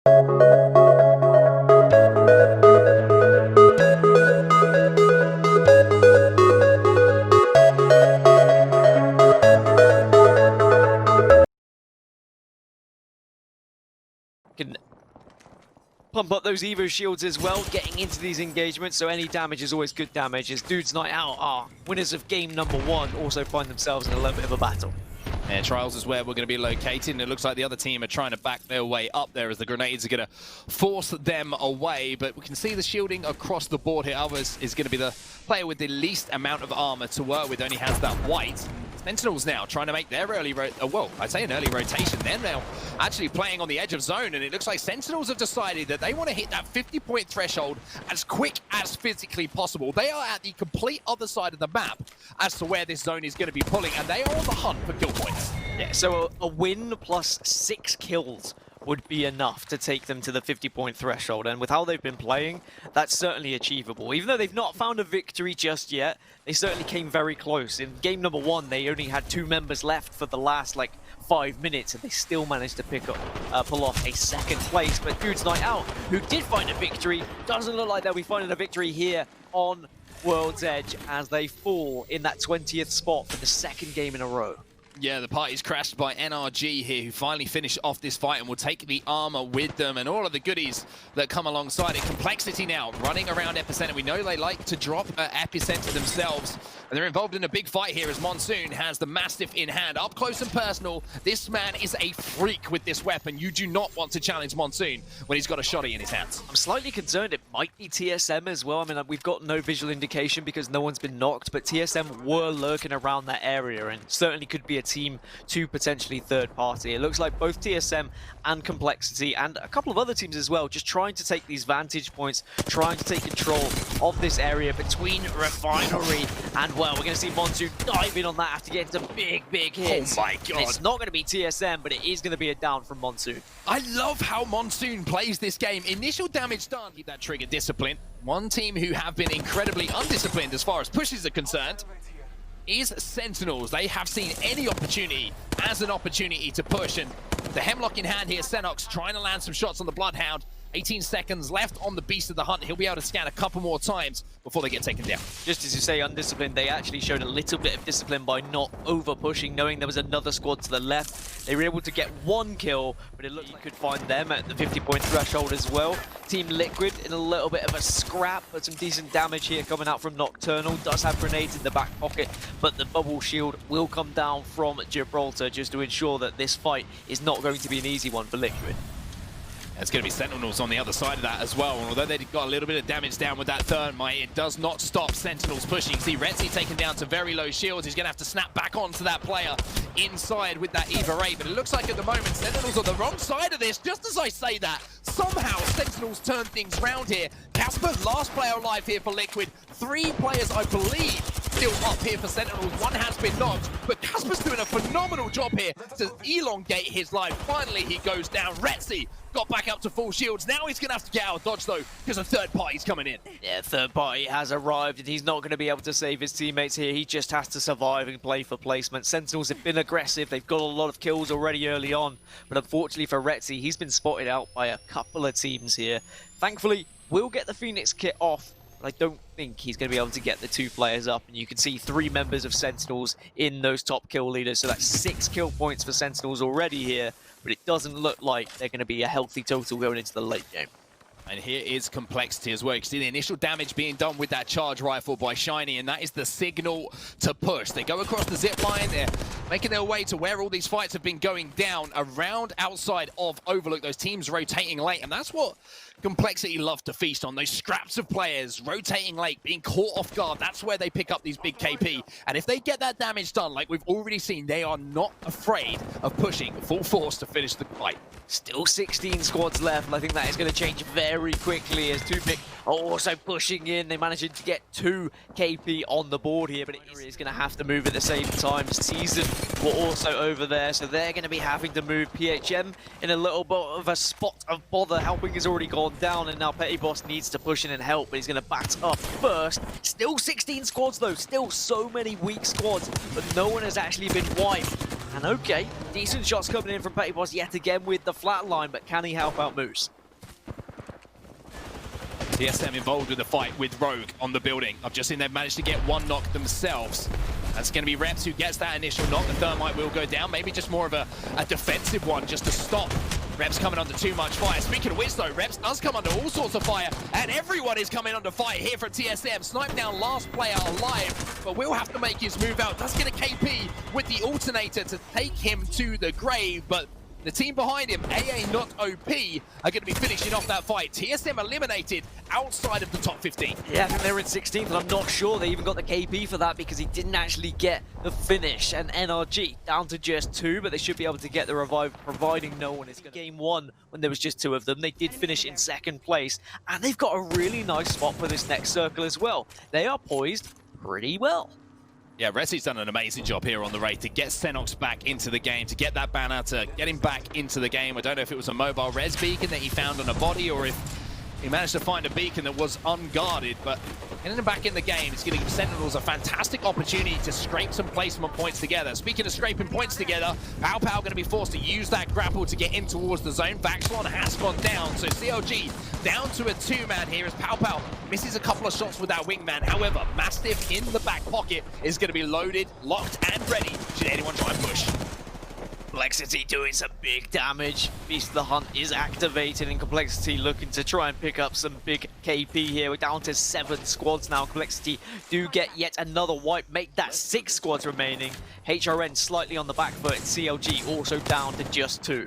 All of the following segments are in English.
Can pump up those Evo shields as well, getting into these engagements, so any damage is always good damage. As Dudes Night Out are winners of game number 1, also find themselves in a little bit of a battle. Yeah, Trials is where we're going to be located, and it looks like the other team are trying to back their way up there as the grenades are going to force them away. But we can see the shielding across the board here. Others is going to be the player with the least amount of armor to work with, only has that white. Sentinels now trying to make their early I'd say an early rotation. They're now actually playing on the edge of zone, and it looks like Sentinels have decided that they want to hit that 50-point threshold as quick as physically possible. They are at the complete other side of the map as to where this zone is going to be pulling, and they are on the hunt for kill points. Yeah, so a win plus 6 kills would be enough to take them to the 50-point threshold, and with how they've been playing, that's certainly achievable. Even though they've not found a victory just yet, they certainly came very close. In game number 1, they only had 2 members left for the last, 5 minutes, and they still managed to pull off a 2nd place. But Dudes Night Out, who did find a victory, doesn't look like they'll be finding a victory here on World's Edge as they fall in that 20th spot for the 2nd game in a row. Yeah, the party's crashed by NRG here, who finally finished off this fight and will take the armor with them and all of the goodies that come alongside it. Complexity now running around Epicenter. We know they like to drop Epicenter themselves, and they're involved in a big fight here as Monsoon has the Mastiff in hand. Up close and personal, this man is a freak with this weapon. You do not want to challenge Monsoon when he's got a shotty in his hands. I'm slightly concerned it might be TSM as well. I mean, we've got no visual indication because no one's been knocked, but TSM were lurking around that area and certainly could be a team to potentially third party. It looks like both TSM and Complexity and a couple of other teams as well just trying to take these vantage points, trying to take control of this area between Refinery and, well, we're going to see Monsoon dive in on that after getting some big hits. Oh my god. And it's not going to be TSM, but it is going to be a down from Monsoon. I love how Monsoon plays this game. Initial damage done. Keep that trigger discipline. One team who have been incredibly undisciplined as far as pushes are concerned is Sentinels. They have seen any opportunity as an opportunity to push, and the Hemlock in hand here, Senox trying to land some shots on the Bloodhound. 18 seconds left on the Beast of the Hunt. He'll be able to scan a couple more times before they get taken down. Just as you say, undisciplined, they actually showed a little bit of discipline by not over-pushing, knowing there was another squad to the left. They were able to get 1 kill, but it looked like you could find them at the 50-point threshold as well. Team Liquid in a little bit of a scrap, but some decent damage here coming out from Nocturnal. Does have grenades in the back pocket, but the bubble shield will come down from Gibraltar just to ensure that this fight is not going to be an easy one for Liquid. It's going to be Sentinels on the other side of that as well. And although they got a little bit of damage down with that Thermite, it does not stop Sentinels pushing. You see Retzi taken down to very low shields. He's going to have to snap back onto that player inside with that Eva Ray. But it looks like at the moment Sentinels are the wrong side of this. Just as I say that, somehow Sentinels turn things round here. Casper, last player alive here for Liquid. 3 players, I believe, still up here for Sentinels. 1 has been knocked, but Casper's doing a phenomenal job here to elongate his life. Finally, he goes down. Retzi got back up to full shields. Now he's going to have to get out of dodge, though, because a third party's coming in. Yeah, third party has arrived, and he's not going to be able to save his teammates here. He just has to survive and play for placement. Sentinels have been aggressive. They've got a lot of kills already early on, but unfortunately for Retzi, he's been spotted out by a couple of teams here. Thankfully, we'll get the Phoenix kit off, but I don't think he's going to be able to get the 2 players up, and you can see 3 members of Sentinels in those top kill leaders, so that's 6 kill points for Sentinels already here, but it doesn't look like they're going to be a healthy total going into the late game. And here is Complexity as well. You can see the initial damage being done with that charge rifle by Shiny, and that is the signal to push. They go across the zip line. They're making their way to where all these fights have been going down, around outside of Overlook. Those teams rotating late, and that's what Complexity love to feast on. Those scraps of players rotating late, being caught off guard. That's where they pick up these big KP. And if they get that damage done, like we've already seen, they are not afraid of pushing full force to finish the fight. Still 16 squads left, and I think that is going to change very quickly as 2 big are also pushing in. They managing to get 2 KP on the board here, but it is going to have to move at the same time. Season were also over there, so they're going to be having to move. PHM in a little bit of a spot of bother. Helping has already gone down, and now Petty Boss needs to push in and help, but he's going to bat up first. Still 16 squads though, still so many weak squads, but no one has actually been wiped And okay, decent shots coming in from Petty Boss yet again with the flatline, but can he help out Moose? TSM involved with the fight with Rogue on the building. I've just seen they've managed to get one knock themselves. That's going to be Reps who gets that initial knock. The Thermite will go down. Maybe just more of a defensive one just to stop Reps coming under too much fire. Speaking of which though, Reps does come under all sorts of fire, and everyone is coming under fire here from TSM. Snipe down last player alive, but will have to make his move out. Does get a KP with the alternator to take him to the grave, but the team behind him, AA not OP, are going to be finishing off that fight. TSM eliminated outside of the top 15. Yeah, I think they were in 16th, and I'm not sure they even got the KP for that because he didn't actually get the finish. And NRG down to just 2, but they should be able to get the revive, providing no one is going to. Game 1, when there was just 2 of them, they did finish in 2nd place, and they've got a really nice spot for this next circle as well. They are poised pretty well. Yeah, Resi's done an amazing job here on the Wraith to get Xenox back into the game, to get that banner, to get him back into the game. I don't know if it was a mobile res beacon that he found on a body or if he managed to find a beacon that was unguarded, but getting him back in the game is giving Sentinels a fantastic opportunity to scrape some placement points together. Speaking of scraping points together, Pow going to be forced to use that grapple to get in towards the zone. Vaxlon has gone down, so CLG down to a 2-man here as Pow misses a couple of shots with that wingman. However, Mastiff in the back pocket is going to be loaded, locked, and ready should anyone try and push. Complexity doing some big damage. Beast of the Hunt is activated, and Complexity looking to try and pick up some big KP here. We're down to 7 squads now. Complexity do get yet another wipe, make that 6 squads remaining. HRN slightly on the back foot, and CLG also down to just 2.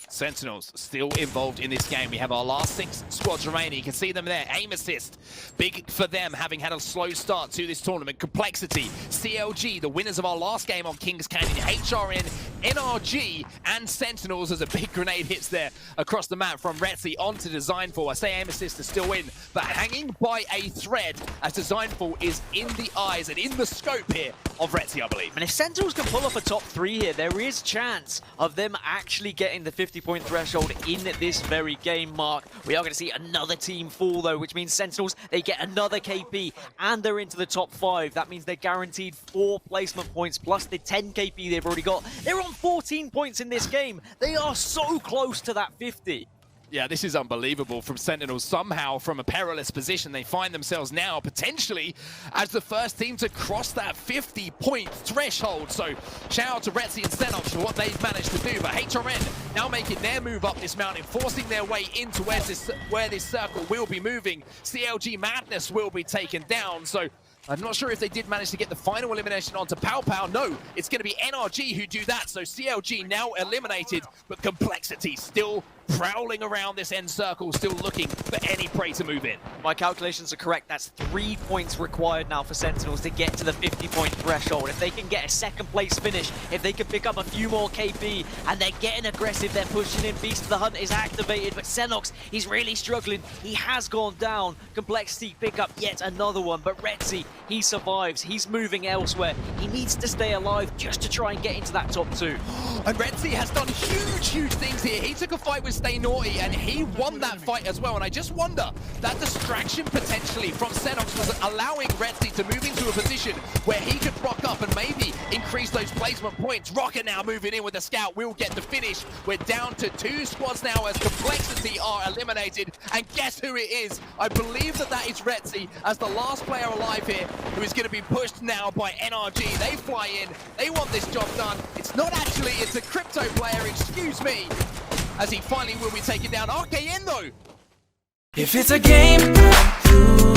Sentinels still involved in this game. We have our last 6 squads remaining. You can see them there. Aim assist. Big for them, having had a slow start to this tournament. Complexity, CLG, the winners of our last game on Kings Canyon. HRN, NRG, and Sentinels as a big grenade hits there across the map from Retzi onto Designful. I say aim assist is still in, but hanging by a thread as Designful is in the eyes and in the scope here of Retzi, I believe. And if Sentinels can pull off a top 3 here, there is chance of them actually getting the 50-point threshold in this very game, Mark. We are going to see another team fall, though, which means Sentinels, they get another KP, and they're into the top 5. That means they're guaranteed 4 placement points, plus the 10 KP they've already got. They're on 14 points in this game. They are so close to that 50. Yeah, this is unbelievable from Sentinels. Somehow, from a perilous position, they find themselves now potentially as the first team to cross that 50-point threshold. So, shout out to Retzi and Xenox for what they've managed to do. But HRN now making their move up this mountain, forcing their way into where this circle will be moving. CLG Madness will be taken down. So, I'm not sure if they did manage to get the final elimination onto Pow. No, it's going to be NRG who do that. So CLG now eliminated, but Complexity still prowling around this end circle, still looking for any prey to move in. My calculations are correct. That's 3 points required now for Sentinels to get to the 50-point threshold. If they can get a 2nd place finish, if they can pick up a few more KP, and they're getting aggressive, they're pushing in. Beast of the Hunt is activated, but Xenox, he's really struggling. He has gone down. Complexity pick up yet another one, but Retzi, he survives. He's moving elsewhere. He needs to stay alive just to try and get into that top 2. And Retzi has done huge things here. He took a fight with Stay Naughty, and he won that fight as well. And I just wonder, that distraction potentially from Xenox was allowing Retzi to move into a position where he could rock up and maybe increase those placement points. Rocket now moving in with the scout will get the finish. We're down to 2 squads now as Complexity are eliminated. And guess who it is? I believe that is Retzi as the last player alive here, who is going to be pushed now by NRG. They fly in. They want this job done. It's not actually, it's a crypto player, excuse me, as he finally will be taken down. Octane though. If it's a game, I'm through.